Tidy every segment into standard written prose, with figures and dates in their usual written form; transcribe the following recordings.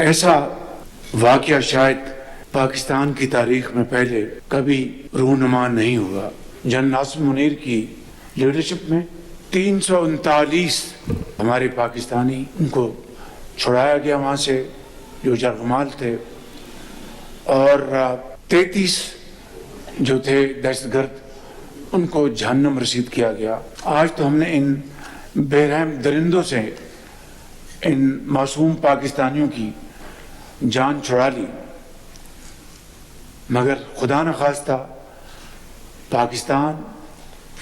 ऐसा वाक़या शायद पाकिस्तान की तारीख में पहले कभी रूनुमा नहीं हुआ। जनरल नासिर मुनीर की लीडरशिप में 339 हमारे पाकिस्तानी उनको छुड़ाया गया वहाँ से जो जरगमाल थे, और 33 जो थे दहशतगर्द उनको जहन्नम रसीद किया गया। आज तो हमने इन बेरहम दरिंदों से इन मासूम पाकिस्तानियों की जान छुड़ा ली, मगर खुदा न खास्ता पाकिस्तान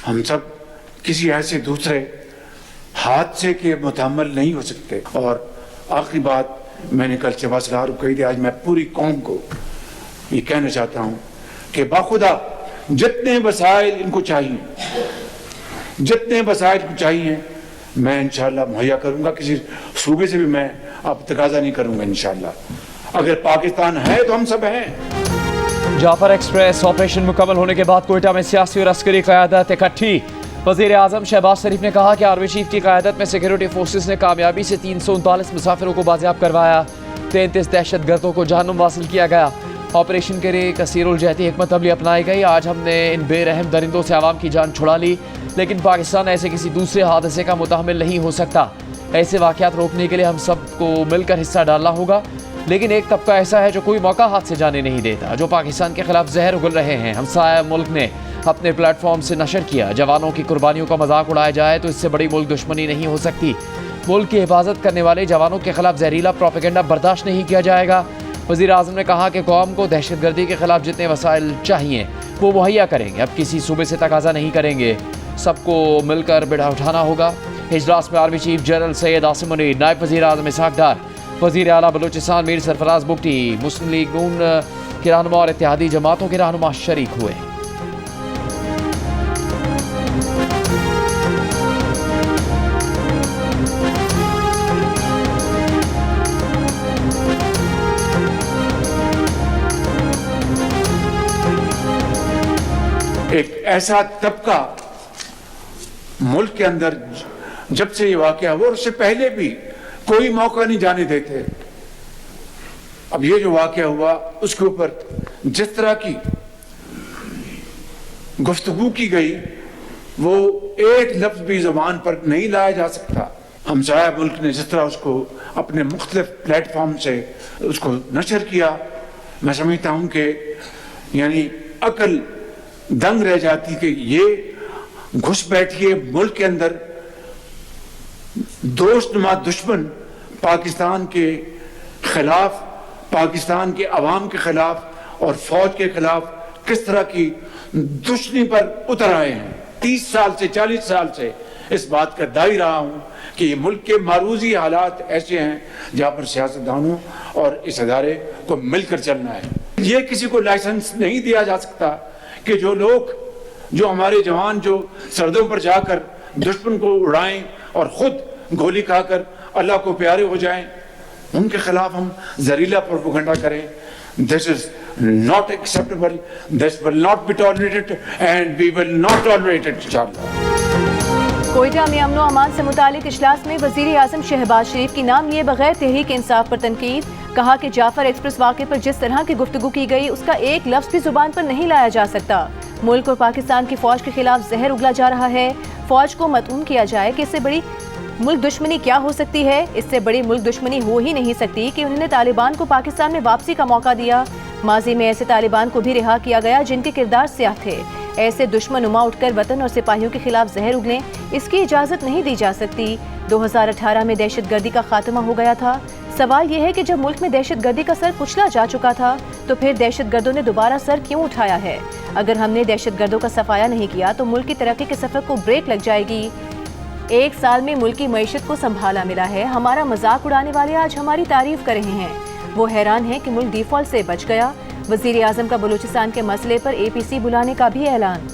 हम सब किसी ऐसे दूसरे हादसे के मुतहम्मिल नहीं हो सकते। और आखिरी बात मैंने कल शहबाज सलाह कही थी, आज मैं पूरी कौम को ये कहना चाहता हूँ कि बाखुदा जितने वसाइल इनको चाहिए, जितने वसाइल को चाहिए मैं इंशाअल्लाह मुहैया करूँगा। किसी सूबे से भी मैं अब तकाजा नहीं करूँगा इंशाअल्लाह। अगर पाकिस्तान है तो हम सब हैं। जाफर एक्सप्रेस ऑपरेशन मुकम्मल होने के बाद कोयटा में सियासी और अस्करी क़यादत इकट्ठी। वज़ीर आज़म शहबाज शरीफ ने कहा कि आर्मी चीफ की क़यादत में सिक्योरिटी फोर्सेस ने कामयाबी से 339 मुसाफिरों को बाजियाब करवाया। 33 दहशत गर्दों को जहन्नुम वासिल किया गया। ऑपरेशन के लिए कसीरुल-जहती हिकमत अमली अपनाई गई। आज हमने इन बेरहम दरिंदों से आवाम की जान छुड़ा ली, लेकिन पाकिस्तान ऐसे किसी दूसरे हादसे का मुतहम्मिल नहीं हो सकता। ऐसे वाक़यात रोकने के लिए हम सबको मिलकर हिस्सा डालना होगा, लेकिन एक तबका ऐसा है जो कोई मौका हाथ से जाने नहीं देता, जो पाकिस्तान के खिलाफ जहर उगल रहे हैं। हमसाया मुल्क ने अपने प्लेटफॉर्म से नशर किया, जवानों की कुर्बानियों का मजाक उड़ाया जाए तो इससे बड़ी मुल्क दुश्मनी नहीं हो सकती। मुल्क की हिफाजत करने वाले जवानों के खिलाफ जहरीला प्रोपेगेंडा बर्दाश्त नहीं किया जाएगा। वज़ीर आज़म ने कहा कि कौम को दहशतगर्दी के खिलाफ जितने वसाइल चाहिए वो मुहैया करेंगे। अब किसी सूबे से तकाजा नहीं करेंगे, सबको मिलकर बिड़ा उठाना होगा। इजलास में army chief general Syed Asim Munir, नायब वज़ीर आज़म इसहाक डार, वज़ीर आला बलूचिस्तान मीर सरफराज बुगटी, मुस्लिम लीग नून के रहनुमा और इत्तेहादी जमातों के रहनुमा शरीक हुए। एक ऐसा तबका मुल्क के अंदर जब से ये वाक़या हुआ, उससे पहले भी कोई मौका नहीं जाने देते। अब ये जो वाक़या हुआ उसके ऊपर जिस तरह की गुफ्तगू की गई वो एक लफ्ज भी ज़बान पर नहीं लाया जा सकता। हमसाया मुल्क ने जिस तरह उसको अपने मुख्तलिफ प्लेटफॉर्म से उसको नशर किया, मैं समझता हूँ कि यानी अकल दंग रह जाती कि ये घुस बैठिए मुल्क के अंदर दोस्त नुमा दुश्मन पाकिस्तान के खिलाफ, पाकिस्तान के अवाम के खिलाफ और फौज के खिलाफ किस तरह की दुश्मनी पर उतर आए हैं। 30 साल से 40 साल से इस बात का दाई रहा हूं कि ये मुल्क के मारूजी हालात ऐसे हैं जहां पर सियासतदानों और इस अदारे को मिलकर चलना है। ये किसी को लाइसेंस नहीं दिया जा सकता कि जो लोग, जो हमारे जवान जो सरहदों पर जाकर दुश्मन को उड़ाएं और खुद गोली खाकर अल्लाह को प्यारे हो जाएं, उनके खिलाफ हम जहरीला प्रोपेगेंडा करें। This is not acceptable, this will not be tolerated and we will not tolerate it इंशाअल्लाह। कोयटा में अमन अमान से मुतालिक इजलास में वज़ीर आज़म शहबाज शरीफ की नाम लिए बगैर तहरीक इंसाफ पर तनकीद। कहा कि जाफर एक्सप्रेस वाक़े पर जिस तरह की गुफ्तगू की गई उसका एक लफ्ज़ भी जुबान पर नहीं लाया जा सकता। मुल्क और पाकिस्तान की फौज के खिलाफ जहर उगला जा रहा है। फौज को मतऊन किया जाए कि इससे बड़ी मुल्क दुश्मनी क्या हो सकती है। इससे बड़ी मुल्क दुश्मनी हो ही नहीं सकती कि उन्होंने तालिबान को पाकिस्तान में वापसी का मौका दिया। माजी में ऐसे तालिबान को भी रिहा किया गया जिनके किरदार स्याह थे। ऐसे दुश्मन नुमा उठकर वतन और सिपाहियों के खिलाफ जहर उगलें, इसकी इजाज़त नहीं दी जा सकती। 2018 में दहशतगर्दी का खात्मा हो गया था। सवाल यह है कि जब मुल्क में दहशतगर्दी का सर कुचला जा चुका था तो फिर दहशतगर्दों ने दोबारा सर क्यों उठाया है। अगर हमने दहशतगर्दों का सफाया नहीं किया तो मुल्क की तरक्की के सफर को ब्रेक लग जाएगी। 1 साल में मुल्क की मईशत को संभाला मिला है। हमारा मजाक उड़ाने वाले आज हमारी तारीफ कर रहे हैं। वो हैरान है कि मुल्क डिफॉल्ट से बच गया। वज़ीर आज़म का बलूचिस्तान के मसले पर APC बुलाने का भी ऐलान।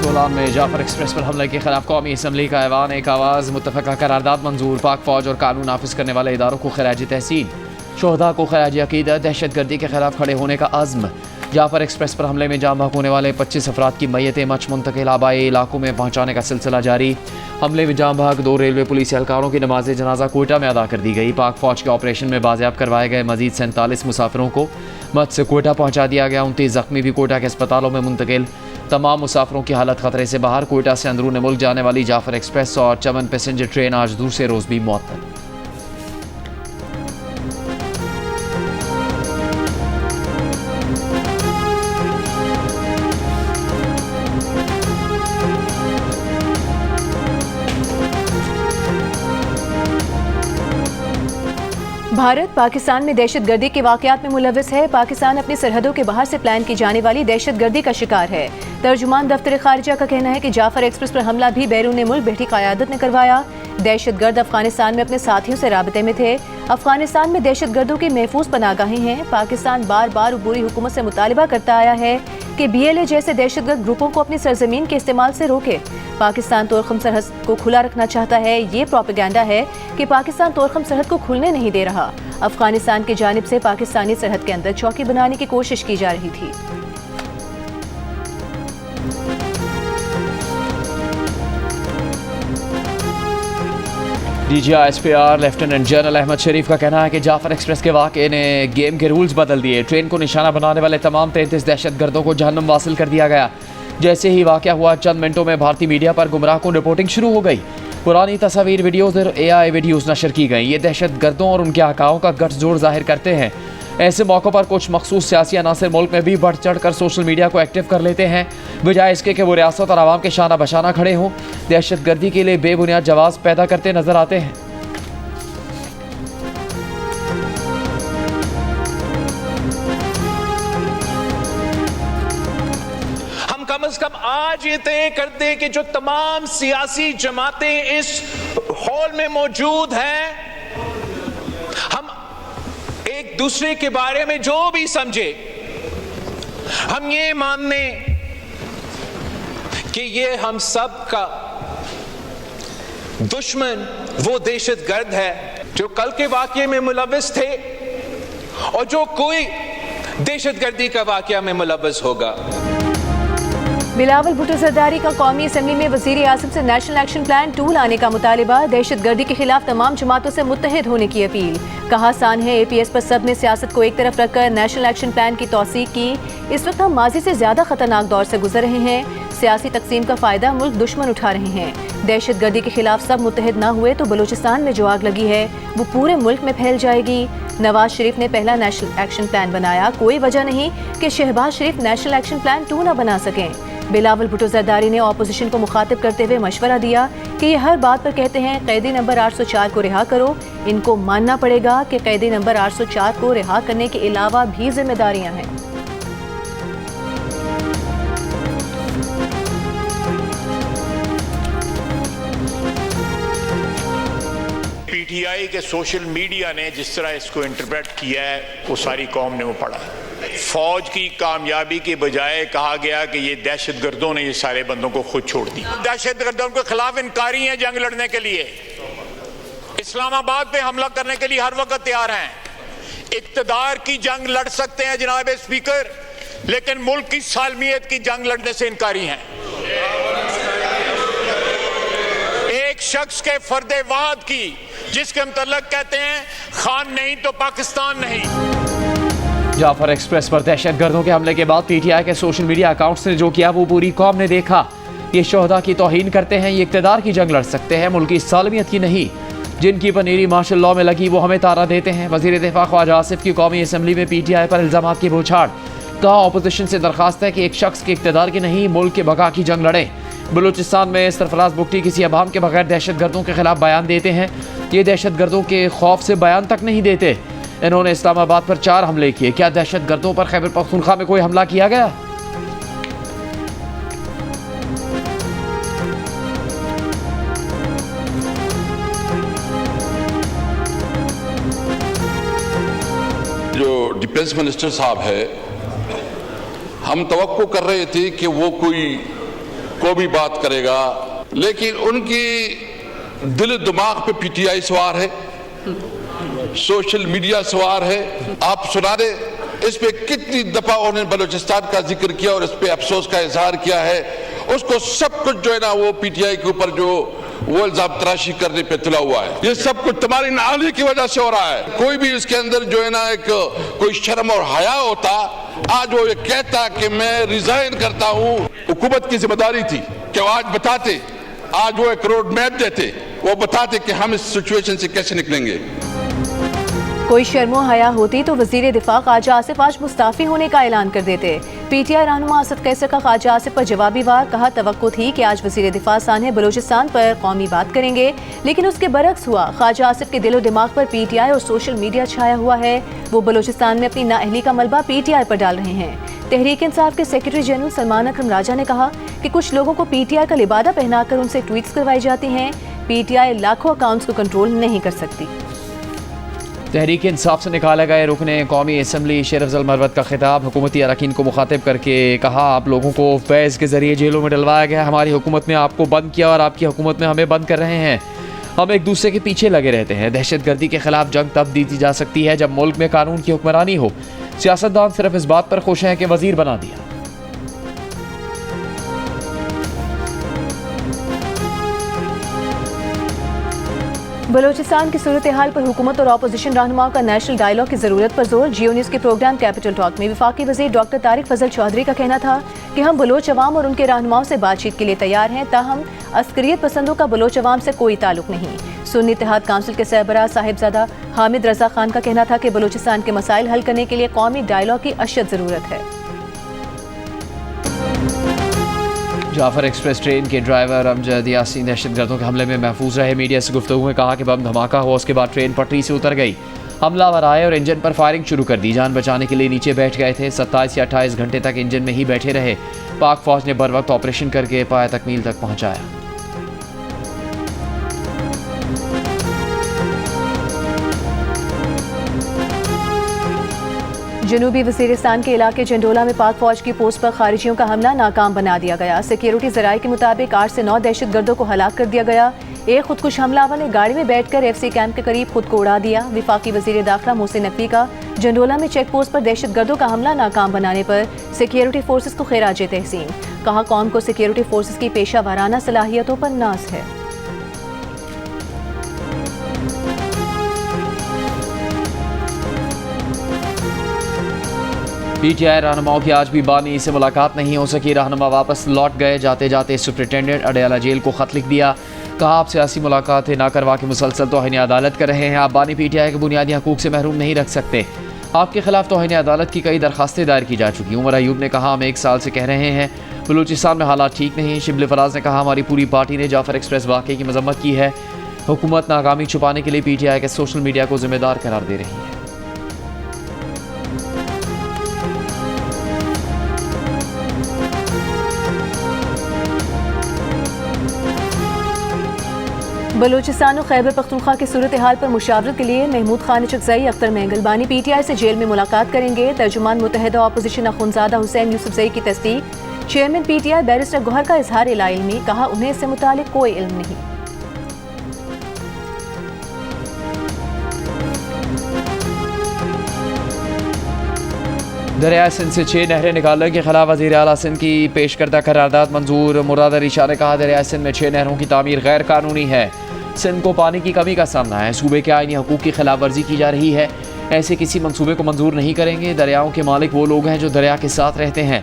गोलान में जाफर एक्सप्रेस पर हमले के खिलाफ कौमी असम्बली का ऐवान, एक आवाज़, मुत्तफ़क़ा करारदाद मंजूर, पाक फौज और कानून नाफिज करने वाले इदारों को खिराज तहसीन। शोहदा को खराज अकीदत, दहशत गर्दी के खिलाफ खड़े होने का अज़्म। जाफर एक्सप्रेस पर हमले में जाम बहक होने वाले 25 अफराद की मैयतें मच मुंतकिल आबाई इलाकों में पहुँचाने का सिलसिला जारी। हमले में जाम बहक 2 रेलवे पुलिस एहलकारों की नमाज जनाजा कोयटा में अदा कर दी गई। पाक फौज के ऑपरेशन में बाजियाब करवाए गए मजीद 47 मुसाफिरों को मत से कोयटा पहुँचा दिया गया। 29 जख्मी भी कोयटा के अस्पतालों में मुंतकिल। तमाम मुसाफिरों की हालत खतरे से बाहर। कोयटा से अंदरून मुल्क जाने वाली जाफर एक्सप्रेस और चमन पैसेंजर ट्रेन आज दूसरे रोज़ भी मुअत्तल। भारत पाकिस्तान में दहशतगर्दी के वाक़यात में मुलव्वस है। पाकिस्तान अपनी सरहदों के बाहर से प्लान की जाने वाली दहशतगर्दी का शिकार है। तर्जुमान दफ्तर खारिजा का कहना है कि जाफर एक्सप्रेस पर हमला भी बैरून मुल्क बैठी क़यादत ने करवाया। दहशतगर्द अफगानिस्तान में अपने साथियों से राबते में थे। अफगानिस्तान में दहशतगर्दों की महफूज पनागाहें हैं। पाकिस्तान बार बार अबूरी हुकूमत से मुतालिबा करता आया है कि BLA जैसे दहशतगर्द ग्रुपों को अपनी सरजमीन के इस्तेमाल से रोके। पाकिस्तान तोरखम सरहद को खुला रखना चाहता है। ये प्रोपेगेंडा है कि पाकिस्तान तोरखम सरहद को खुलने नहीं दे रहा। अफगानिस्तान की जानिब से पाकिस्तानी सरहद के अंदर चौकी बनाने की कोशिश की जा रही थी। DGI SPR lieutenant general Ahmed Sharif का कहना है कि जाफर एक्सप्रेस के वाक़े ने गेम के रूल्स बदल दिए। ट्रेन को निशाना बनाने वाले तमाम 33 दहशतगर्दों को जहन्नुम वासिल कर दिया गया। जैसे ही वाक़या हुआ चंद मिनटों में भारतीय मीडिया पर गुमराहकुन रिपोर्टिंग शुरू हो गई। पुरानी तस्वीर, वीडियोज़ और AI वीडियोज़ नशर की गई। ये दहशतगर्दों और उनके आकाओं का गठजोड़ जाहिर करते हैं। ऐसे मौक़ों पर कुछ मखसूस सियासी अनासर मुल्क में भी बढ़ चढ़ कर सोशल मीडिया को एक्टिव कर लेते हैं, बजाय इसके कि वो रियासत और आवाम के शाना बशाना खड़े हों। दहशतगर्दी के लिए बेबुनियाद जवाब पैदा करते नजर आते हैं। कम से कम आज ये तय कर दे कि जो तमाम सियासी जमातें इस हॉल में मौजूद हैं, हम एक दूसरे के बारे में जो भी समझे, हम ये मानने कि ये हम सब का दुश्मन वो दहशतगर्द है जो कल के वाकये में मुलव्वस थे और जो कोई दहशतगर्दी का वाकया में मुलव्वस होगा। बिलावल भुट्टो जरदारी का कौमी असम्बली में वज़ीर आज़म से नेशनल एक्शन प्लान 2 लाने का मुतालिबा। दहशतगर्दी के खिलाफ तमाम जमातों से मुत्तहिद होने की अपील। कहा आसान है APS पर सब ने सियासत को एक तरफ रखकर नेशनल एक्शन प्लान की तौसीक की। इस वक्त हम माजी से ज्यादा खतरनाक दौर से गुजर रहे हैं। सियासी तकसीम का फायदा मुल्क दुश्मन उठा रहे हैं। दहशतगर्दी के खिलाफ सब मुत्तहिद न हुए तो बलूचिस्तान में जो आग लगी है वो पूरे मुल्क में फैल जाएगी। नवाज शरीफ ने पहला नेशनल एक्शन प्लान बनाया, कोई वजह नहीं कि शहबाज शरीफ नेशनल एक्शन प्लान 2 न बना सकें। बिलावल भुट्टो जरदारी ने ऑपोजिशन को मुखातिब करते हुए मशवरा दिया कि ये हर बात पर कहते हैं कैदी नंबर 804 को रिहा करो। इनको मानना पड़ेगा कि कैदी नंबर 804 को रिहा करने के अलावा भी जिम्मेदारियां हैं। PTI के सोशल मीडिया ने जिस तरह इसको इंटरप्रेट किया है वो सारी कौम ने वो पढ़ा। फौज की कामयाबी के बजाय कहा गया कि ये दहशतगर्दों ने ये सारे बंदों को खुद छोड़ दी। दहशतगर्दों के खिलाफ इनकारी हैं जंग लड़ने के लिए, इस्लामाबाद पे हमला करने के लिए हर वक्त तैयार हैं। इक्तदार की जंग लड़ सकते हैं जनाब स्पीकर, लेकिन मुल्क की सालमियत की जंग लड़ने से इनकारी हैं। एक शख्स के फर्दे वाद की जिसके मतलब कहते हैं खान नहीं तो पाकिस्तान नहीं। जाफर एक्सप्रेस पर दहशतगर्दों के हमले के बाद PTI के सोशल मीडिया अकाउंट्स ने जो किया वो पूरी कौम ने देखा। ये शोहदा की तौहीन करते हैं, ये इक़्तिदार की जंग लड़ सकते हैं, मुल्क की सालमियत की नहीं। जिनकी पनीरी मार्शल लॉ में लगी वो हमें तारा देते हैं। वज़ीर दिफा ख्वाजा आसिफ की कौमी असम्बली में PTI पर इल्ज़ामात की बौछार। कहा ऑपोजिशन से दरख्वास्त है कि एक शख्स के इक़्तिदार की नहीं मुल्क के बका की जंग लड़े। बलूचिस्तान में सरफराज बुगटी किसी अवाम के बगैर दहशतगर्दों के खिलाफ बयान देते हैं। ये दहशतगर्दों के खौफ से बयान तक नहीं देते। इन्होंने इस्लामाबाद पर 4 हमले किए। क्या दहशतगर्दों पर खैबर पख्तूनख्वा में कोई हमला किया गया? जो डिफेंस मिनिस्टर साहब है, हम तवक्को कर रहे थे कि वो कोई भी बात करेगा, लेकिन उनकी दिल दिमाग पे PTI सवार है। सोशल मीडिया सवार है। आप सुना दे इस पे कितनी दफा उन्होंने बलूचिस्तान का जिक्र किया और इस पे अफसोस का इजहार किया है। उसको सब कुछ जो है ना वो पीटीआई के ऊपर जो वो इल्जाम तराशी करने पे तुला हुआ है। ये सब कुछ तुम्हारी नाली की वजह से हो रहा है। कोई भी इसके अंदर जो है ना एक कोई शर्म और हया होता, आज वो ये कहता कि मैं रिजाइन करता हूँ। हुकूमत की जिम्मेदारी थी कि वो आज बताते, आज वो एक रोड मैप देते, वो बताते कि हम इस सिचुएशन से कैसे निकलेंगे। कोई शर्मो हया होती तो वजीर दिफा ख्वाजा आसिफ आज मुस्ताफी होने का ऐलान कर देते। पीटीआई रहनुमा असद कैसर का ख्वाजा आसिफ पर जवाबी वार, कहा तवक्को थी कि आज वजीर दिफा सानह बलूचिस्तान पर कौमी बात करेंगे, लेकिन उसके बरक्स हुआ। ख्वाजा आसिफ के दिलो दिमाग पर पीटीआई और सोशल मीडिया छाया हुआ है। वो बलूचिस्तान में अपनी नाअहली का मलबा पीटीआई पर डाल रहे हैं। तहरीक इंसाफ के सेक्रेटरी जनरल सलमान अकरम राजा ने कहा कि कुछ लोगों को पीटीआई का लिबादा पहनाकर उनसे ट्वीट्स करवाई जाती हैं। पीटीआई लाखों अकाउंट्स को कंट्रोल नहीं कर सकती। तहरीक इंसाफ से निकाला गए रुकने कौमी असम्बली शेर अफजल मरवत का खिताब हुकूमती अरकान को मुखातिब करके कहा, आप लोगों को फैज़ के ज़रिए जेलों में डलवाया गया। हमारी हुकूमत ने आपको बंद किया और आपकी हुकूमत में हमें बंद कर रहे हैं। हम एक दूसरे के पीछे लगे रहते हैं। दहशत गर्दी के खिलाफ जंग तब दी जा सकती है जब मुल्क में कानून की हुक्मरानी हो। सियासतदान सिर्फ इस बात पर खुश हैं कि वजीर बना दिया। बलूचिस्तान की सूरत हाल पर हुकूमत और अपोजिशन रहनुमाओं का नेशनल डायलॉग की जरूरत पर जोर। जियो न्यूज़ के प्रोग्राम कैपिटल टॉक में वफाकी वजीर डॉक्टर तारिक फजल चौधरी का कहना था कि हम बलोच अवाम और उनके रहनुमाओं से बातचीत के लिए तैयार हैं, ताहम अस्करियत पसंदों का बलोच अवाम से कोई ताल्लुक नहीं। सुन्नी इत्तेहाद काउंसिल के सरबराह साहिबजादा हामिद रजा खान का कहना था कि बलूचिस्तान के मसाइल हल करने के लिए कौमी डायलॉग की अशद जरूरत है। जाफर एक्सप्रेस ट्रेन के ड्राइवर अमजद यासीन दहशतगर्दों के हमले में महफूज रहे। मीडिया से गुफ्तगू में कहा कि बम धमाका हुआ, उसके बाद ट्रेन पटरी से उतर गई। हमलावर आए और इंजन पर फायरिंग शुरू कर दी। जान बचाने के लिए नीचे बैठ गए थे। 27 या 28 घंटे तक इंजन में ही बैठे रहे। पाक फौज ने बर वक्त ऑपरेशन करके पाया तकमील तक पहुँचाया। जनूबी वजीरिस्तान के इलाके जंडोला में पाक फौज की पोस्ट पर खारिजियों का हमला नाकाम बना दिया गया। सिक्योरिटी जराये के मुताबिक 8 से 9 दहशतगर्दों को हलाक कर दिया गया। एक खुदकुश हमलावर ने गाड़ी में बैठकर एफसी कैंप के करीब खुद को उड़ा दिया। विफाकी वजीर दाखिला मोहसिन नकवी का जंडोला में चेक पोस्ट पर दहशतगर्दों का हमला नाकाम बनाने पर सिक्योरिटी फोर्सेस को खैराज तहसीन। कहा, कौम को सिक्योरिटी फोर्सेस की पेशा वाराना सलाहियतों पर नाज है। पीटीआई रहनुमाओं की आज भी बानी से मुलाकात नहीं हो सकी। रहनुमा वापस लौट गए। जाते जाते सुपरिटेंडेंट अडयाला जेल को खत लिख दिया। कहा, आप सियासी मुलाकातें ना करवा के मुसलसल तौहीन अदालत कर रहे हैं। आप बानी पीटीआई के बुनियादी हकूक से महरूम नहीं रख सकते। आपके खिलाफ तौहीन अदालत की कई दरखास्तें दायर की जा चुकी। उमर अयूब ने कहा, हम 1 साल से कह रहे हैं बलूचिस्तान में हालात ठीक नहीं। शिबली फराज ने कहा, हमारी पूरी पार्टी ने जाफर एक्सप्रेस वाक़े की मजम्मत की है। हुकूमत नाकामी छुपाने के लिए पीटीआई के सोशल मीडिया को जिम्मेदार करार दे रही है। बलूचिस्तान और खैबर पख्तूनख्वा की सूरत हाल पर मुशावरत के लिए महमूद खान चकजई अख्तर महंगल बानी पीटीआई से जेल में मुलाकात करेंगे। तर्जुमान मुत्तहिदा अपोजिशन अखुनजादा हुसैन यूसुफजई की तस्दीक। चेयरमैन पीटीआई बैरिस्टर गौहर का इजहार इल्मी, कहा उन्हें इससे मुतालिक कोई इल्म नहीं। दरिया सिंध से 6 नहरें निकालने के खिलाफ वज़ीर आला सिंध की पेश करदा करारदाद मंजूर। मुराद अली शाह ने कहा, दरिया सिंध में 6 नहरों की तामीर गैर कानूनी है। सिंध को पानी की कमी का सामना है। सूबे के आईनी हकूक़ की खिलाफ वर्जी की जा रही है। ऐसे किसी मंसूबे को मंजूर नहीं करेंगे। दरियाओं के मालिक वो लोग हैं जो दरिया के साथ रहते हैं।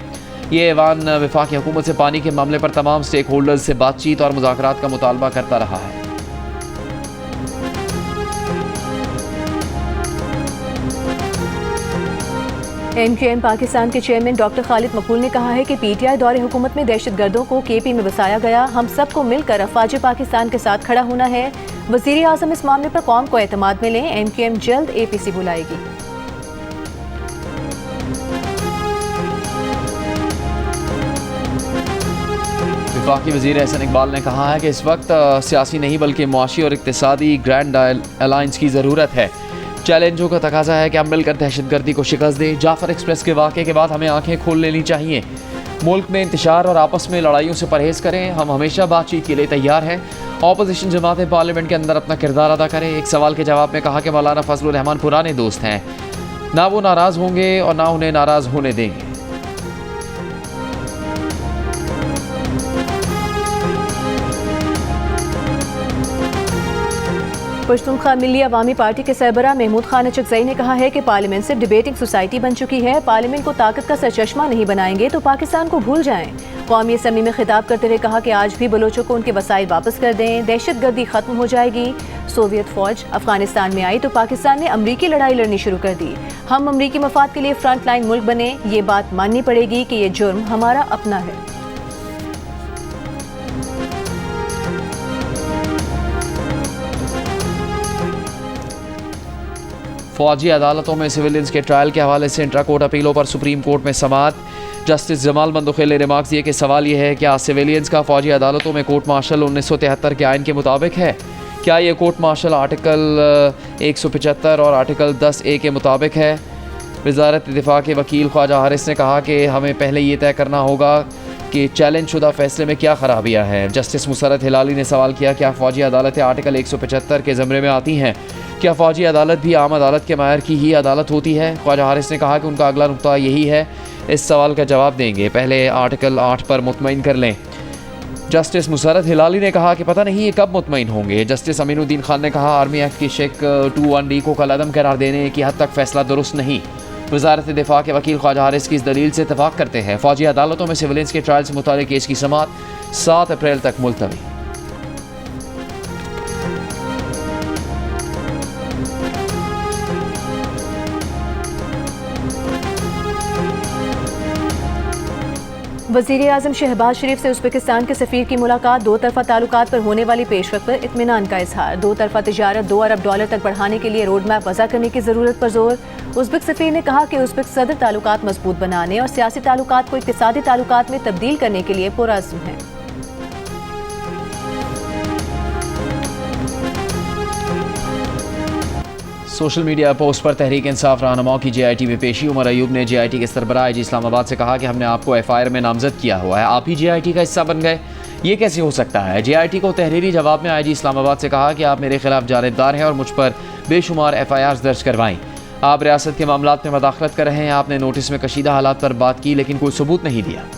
ये ऐवान वफाकी हुकूमत से पानी के मामले पर तमाम स्टेक होल्डर्स से बातचीत और मुज़ाकरात का मुतालबा करता रहा है। MQM पाकिस्तान के चेयरमैन डॉक्टर खालिद मकबूल ने कहा है कि पीटीआई दौरे हुकूमत में दहशतगर्दों को KP में बसाया गया। हम सबको मिलकर अफवाज पाकिस्तान के साथ खड़ा होना है। वज़ीर आज़म इस मामले पर कौम को एतमाद में लें। MQM जल्द APC बुलाएगी। वफाकी वज़ीर एहसन इकबाल ने कहा है कि इस वक्त सियासी नहीं बल्कि मुआशी और इक़्तिसादी ग्रैंड अलायंस की ज़रूरत है। चैलेंजों का तकाजा है कि हम मिलकर दहशतगर्दी को शिकस्त दें। जाफर एक्सप्रेस के वाक़े के बाद हमें आंखें खोल लेनी चाहिए। मुल्क में इंतशार और आपस में लड़ाइयों से परहेज़ करें। हम हमेशा बातचीत के लिए तैयार हैं। ऑपोजिशन जमातें पार्लियामेंट के अंदर अपना किरदार अदा करें। एक सवाल के जवाब में कहा कि मौलाना फजलुर रहमान पुराने दोस्त हैं, ना वो नाराज़ होंगे और ना उन्हें नाराज़ होने देंगे। पश्तूनख्वा मिली अवामी पार्टी के सरबराह महमूद खान अचकज़ई ने कहा है कि पार्लियामेंट सिर्फ डिबेटिंग सोसाइटी बन चुकी है। पार्लियामेंट को ताकत का सरचश्मा नहीं बनाएंगे तो पाकिस्तान को भूल जाएं। कौमी असम्बली में खिताब करते हुए कहा कि आज भी बलोचों को उनके वसाइल वापस कर दें, दहशतगर्दी खत्म हो जाएगी। सोवियत फौज अफगानिस्तान में आई तो पाकिस्तान ने अमरीकी लड़ाई लड़नी शुरू कर दी। हम अमरीकी मफाद के लिए फ्रंट लाइन मुल्क बने, ये बात माननी पड़ेगी कि ये जुर्म हमारा अपना है। फौजी अदालतों में सिविलियंस के ट्रायल के हवाले से इंट्रा कोर्ट अपीलों पर सुप्रीम कोर्ट में समाअत। जस्टिस जमाल मंदुखेल ने रिमार्क्स दिए कि सवाल यह है क्या सिविलियंस का फौजी अदालतों में कोर्ट मार्शल 1973 के आइन के मुताबिक है? क्या ये कोर्ट मार्शल आर्टिकल 175 और आर्टिकल 10A के मुताबिक है? वजारत दिफा के वकील ख्वाजा हारिस ने कहा कि हमें पहले ये तय करना होगा कि चैलेंज शुदा फैसले में क्या खराबियाँ हैं। जस्टिस मुसरत हिलाली ने सवाल किया क्या फ़ौजी अदालतें आर्टिकल 175 के ज़मरे में आती हैं? क्या फ़ौजी अदालत भी आम अदालत के मायर की ही अदालत होती है? ख्वाजा हारिस ने कहा कि उनका अगला नुक्ता यही है, इस सवाल का जवाब देंगे, पहले आर्टिकल 8 पर मुतमईन कर लें। जस्टिस मुसरत हिलाली ने कहा कि पता नहीं ये कब मुतमईन होंगे। जस्टिस अमीनुद्दीन खान ने कहा आर्मी एक्ट की शेक 21D को कलअदम करार देने की हद तक फैसला दुरुस्त नहीं। वजारत दिफा के वकील ख्वाजा हारिस की इस दलील से इत्तफाक करते हैं। फौजी अदालतों में सिविलियंस के ट्रायल से मुताल्लिक केस की समाअत 7 अप्रैल तक मुलतवी। वज़ीर आज़म शहबाज शरीफ से उज़्बेकिस्तान के सफ़ीर की मुलाकात। दो तरफ़ा ताल्लुकात पर होने वाली पेशरफ पर इत्मीनान का इजहार। दो तरफ़ा तिजारत $2 अरब तक बढ़ाने के लिए रोड मैप वज़ा करने की ज़रूरत पर जोर। उज़्बेक सफ़ीर ने कहा कि उज़्बेक सदर ताल्लुकात मजबूत बनाने और सियासी ताल्लुकात को इक़्तिसादी ताल्लुकात में तब्दील करने के लिए पुरअज़्म है। सोशल मीडिया पोस्ट पर तहरीक इंसाफ रहनुमाओं की JIT में पेशी। उमर अयूब ने JIT के सरबराह IG इस्लामाबाद से कहा कि हमने आपको FIR में नामजद किया हुआ है, आप ही JIT का हिस्सा बन गए, ये कैसे हो सकता है? JIT को तहरीरी जवाब में IG इस्लामाबाद से कहा कि आप मेरे खिलाफ जानिबदार हैं और मुझ पर बेशुमार FIRs दर्ज करवाएं। आप रियासत के मामलात में मदाखलत कर रहे हैं। आपने नोटिस में कशीदा हालात पर बात की लेकिन कोई सबूत नहीं दिया।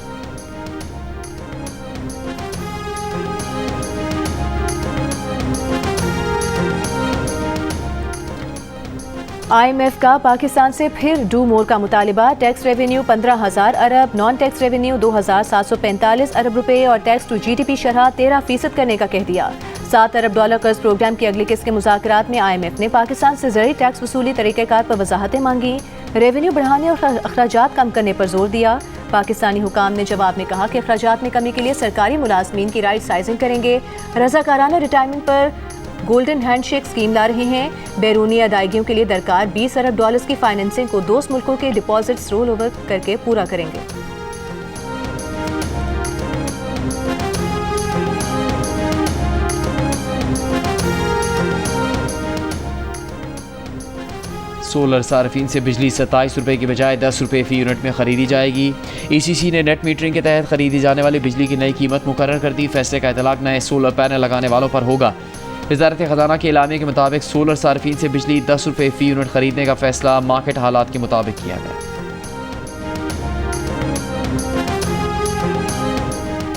IMF का पाकिस्तान से फिर डू मोर का मुतालिबा। टैक्स रेवेन्यू 15,000 अरब, नॉन टैक्स रेवेन्यू 2,745 अरब रुपए और टैक्स टू GDP शरह 13% करने का कह दिया। $7 अरब कर्ज प्रोग्राम की अगली किस्त के मुज़ाकरात में IMF ने पाकिस्तान से ज़रूरी टैक्स वसूली तरीक़ेकार पर वजाहतें मांगी। रेवेन्यू बढ़ाने और अखराजात कम करने पर जोर दिया। पाकिस्तानी हुकाम ने जवाब में कहा कि अखराजात में कमी के लिए सरकारी मुलाजमीन की राइट साइजिंग करेंगे। रज़ाकाराना रिटायरमेंट पर गोल्डन हैंडशेक स्कीम ला रहे हैं। बैरूनी अदायगियों के लिए दरकार $20 अरब की फाइनेंसिंग को दोस्त मुल्कों के डिपॉजिट्स रोल ओवर करके पूरा करेंगे। सोलर सार्फिन से बिजली 27 रुपये की बजाय 10 रुपये फ़ी यूनिट में ख़रीदी जाएगी। ECC ने नेट मीटरिंग के तहत ख़रीदी जाने वाली बिजली की नई कीमत मुकर्रर कर दी। फैसले का इतलाक़ नए सोलर पैनल लगाने वालों पर होगा। वज़ारत ख़ज़ाना के एलामिया के मुताबिक सोलर सार्फिन से बिजली 10 रुपये फ़ी यूनिट ख़रीदने का फ़ैसला मार्केट हालात के मुताबिक किया गया।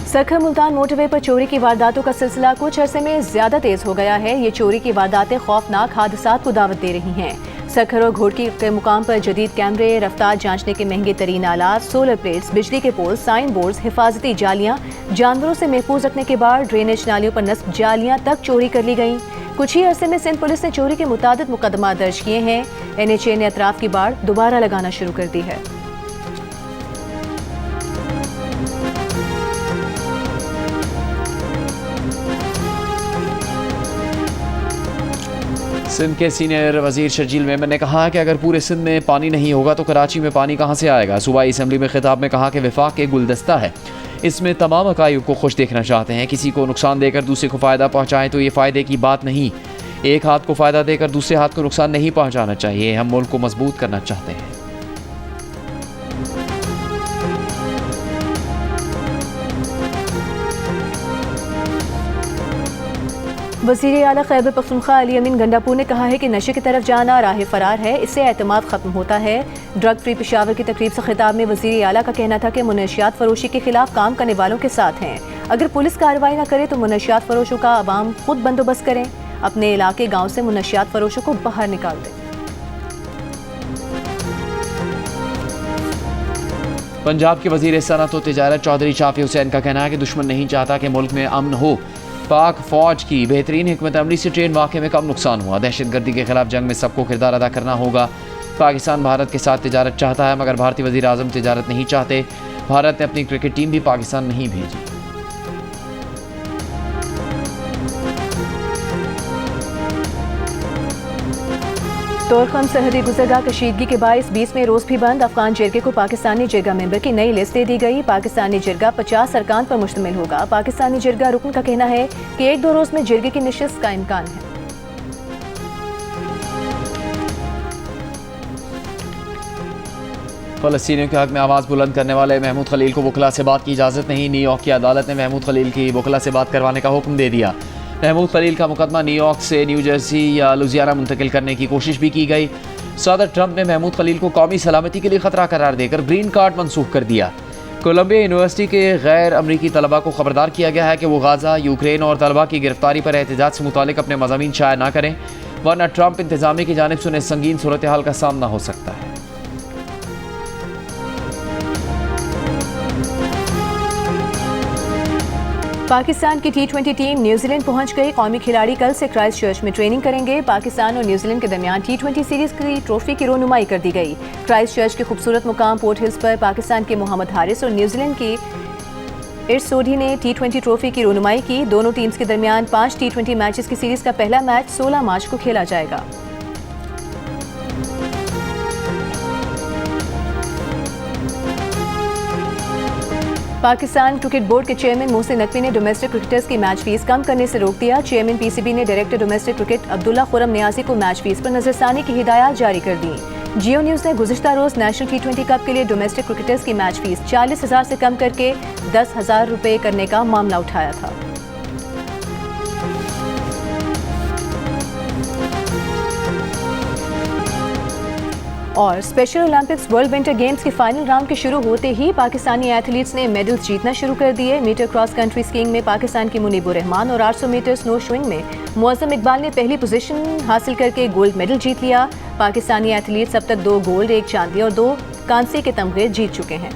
सखर मुल्तान मोटरवे पर चोरी की वारदातों का सिलसिला कुछ अरसे में ज़्यादा तेज़ हो गया है। ये चोरी की वारदातें खौफनाक हादसात को दावत दे रही हैं। सखर और घोड़की के मुकाम पर जदीद कैमरे, रफ्तार जांचने के महंगे तरीन आलात, सोलर प्लेट्स, बिजली के पोल, साइन बोर्ड्स, हिफाजती जालियां, जानवरों से महफूज रखने के बाद ड्रेनेज नालियों पर नस्ब जालियां तक चोरी कर ली गईं। कुछ ही अरसे में सिंध पुलिस ने चोरी के मुतादिद मुकदमा दर्ज किए हैं। NHA ने अतराफ की बाड़ दोबारा लगाना शुरू कर दी है। सिंध के सीनियर वजीर शर्जील मेमन ने कहा कि अगर पूरे सिंध में पानी नहीं होगा तो कराची में पानी कहाँ से आएगा। सूबाई असम्बली में खिताब में कहा कि वफाक एक गुलदस्ता है, इसमें तमाम अकायब को खुश देखना चाहते हैं। किसी को नुकसान देकर दूसरे को फ़ायदा पहुँचाएँ तो ये फ़ायदे की बात नहीं। एक हाथ को फ़ायदा देकर दूसरे हाथ को नुकसान नहीं पहुँचाना चाहिए। हम मुल्क को मजबूत करना चाहते हैं। वज़ीर आला खैबर पख्तूनख्वा अली अमीन गंडापुर ने कहा है कि नशे की तरफ जाना राह फरार है, इससे एतमाद ख़त्म होता है। ड्रग फ्री पेशावर की तकरीब से खिताब में वज़ीर आला का कहना था कि मुनशियात फरोशी के खिलाफ काम करने वालों के साथ हैं। अगर पुलिस कार्रवाई न करे तो मुनशियात फरोशों का आवाम खुद बंदोबस्त करें, अपने इलाके गाँव से मुनशियात फरोशों को बाहर निकाल दें। पंजाब के वज़ीर सनअत व तिजारत चौधरी शाफी हुसैन का कहना है कि दुश्मन नहीं चाहता कि मुल्क में अमन हो। पाक फौज की बेहतरीन हिकमत अमली से ट्रेन वाक़े में कम नुकसान हुआ। दहशतगर्दी के खिलाफ जंग में सबको किरदार अदा करना होगा। पाकिस्तान भारत के साथ तिजारत चाहता है, मगर भारतीय वज़ीर आज़म तिजारत नहीं चाहते। भारत ने अपनी क्रिकेट टीम भी पाकिस्तान नहीं भेजी। तोरखम सरहदी गुजरगाह कशीदगी के बायस 20वें रोज भी बंद। अफगान जिरगे को पाकिस्तानी जिरगा मेंबर की नई लिस्ट दे दी गई। पाकिस्तानी जिरगा 50 अरकान पर मुश्तमिल होगा। पाकिस्तानी जिरगा रुकन का कहना है कि 1-2 रोज में जिरगे की नशिस्त का इम्कान है। फ़लस्तीनियों के हक में आवाज़ बुलंद करने वाले महमूद खलील को वकला से बात की इजाज़त नहीं। न्यूयॉर्क की अदालत ने महमूद खलील की वकला से बात करवाने का हुक्म दे दिया। महमूद खलील का मुकदमा न्यूयॉर्क से न्यू जर्सी या लुजियाना मुंतकिल करने की कोशिश भी की गई। सदर ट्रंप ने महमूद खलील को कौमी सलामती के लिए खतरा करार देकर ग्रीन कार्ड मनसूख कर दिया। कोलंबिया यूनिवर्सिटी के गैर अमरीकी तलबा को खबरदार किया गया है कि वो गाज़ा, यूक्रेन और तलबा की गिरफ्तारी पर एहतजाज से मुतालिक अपने मज़ामीन शाया ना करें, वरना ट्रंप इंतजामिया की जानिब से उन्हें संगीन सूरत हाल का सामना हो सकता है। पाकिस्तान की T20 टीम न्यूजीलैंड पहुंच गई। कौमी खिलाड़ी कल से क्राइस्ट चर्च में ट्रेनिंग करेंगे। पाकिस्तान और न्यूजीलैंड के दरमियान T20 सीरीज की ट्रॉफी की रोनुमाई कर दी गई। क्राइस्ट चर्च के खूबसूरत मुकाम पोर्ट हिल्स पर पाकिस्तान के मोहम्मद हारिस और न्यूजीलैंड की इर्स सोढी ने T20 ट्रॉफी की रोनुमाई की। दोनों टीम्स के दरमियान 5 T20 मैचेस की सीरीज का पहला मैच 16 मार्च को खेला जाएगा। पाकिस्तान क्रिकेट बोर्ड के चेयरमैन मोहसिन नकवी ने डोमेस्टिक क्रिकेटर्स की मैच फीस कम करने से रोक दिया। चेयरमैन पीसीबी ने director domestic cricket Abdullah Khurram Niazi को मैच फीस पर नजरसानी की हिदायत जारी कर दी। जियो न्यूज़ ने गुज़िश्ता रोज नेशनल T20 कप के लिए डोमेस्टिक क्रिकेटर्स की मैच फीस 40,000 से कम करके 10,000 रुपये करने का मामला उठाया था। और special Olympics world winter games के फाइनल राउंड के शुरू होते ही पाकिस्तानी एथलीट्स ने मेडल्स जीतना शुरू कर दिए। मीटर क्रॉस कंट्री स्कीइंग में पाकिस्तान की मुनीबुर रहमान और 800 मीटर स्नो स्विंग में मुअज़्ज़म इकबाल ने पहली पोजीशन हासिल करके गोल्ड मेडल जीत लिया। पाकिस्तानी एथलीट्स अब तक 2 गोल्ड, 1 चांदी और 2 कांसे के तमगे जीत चुके हैं।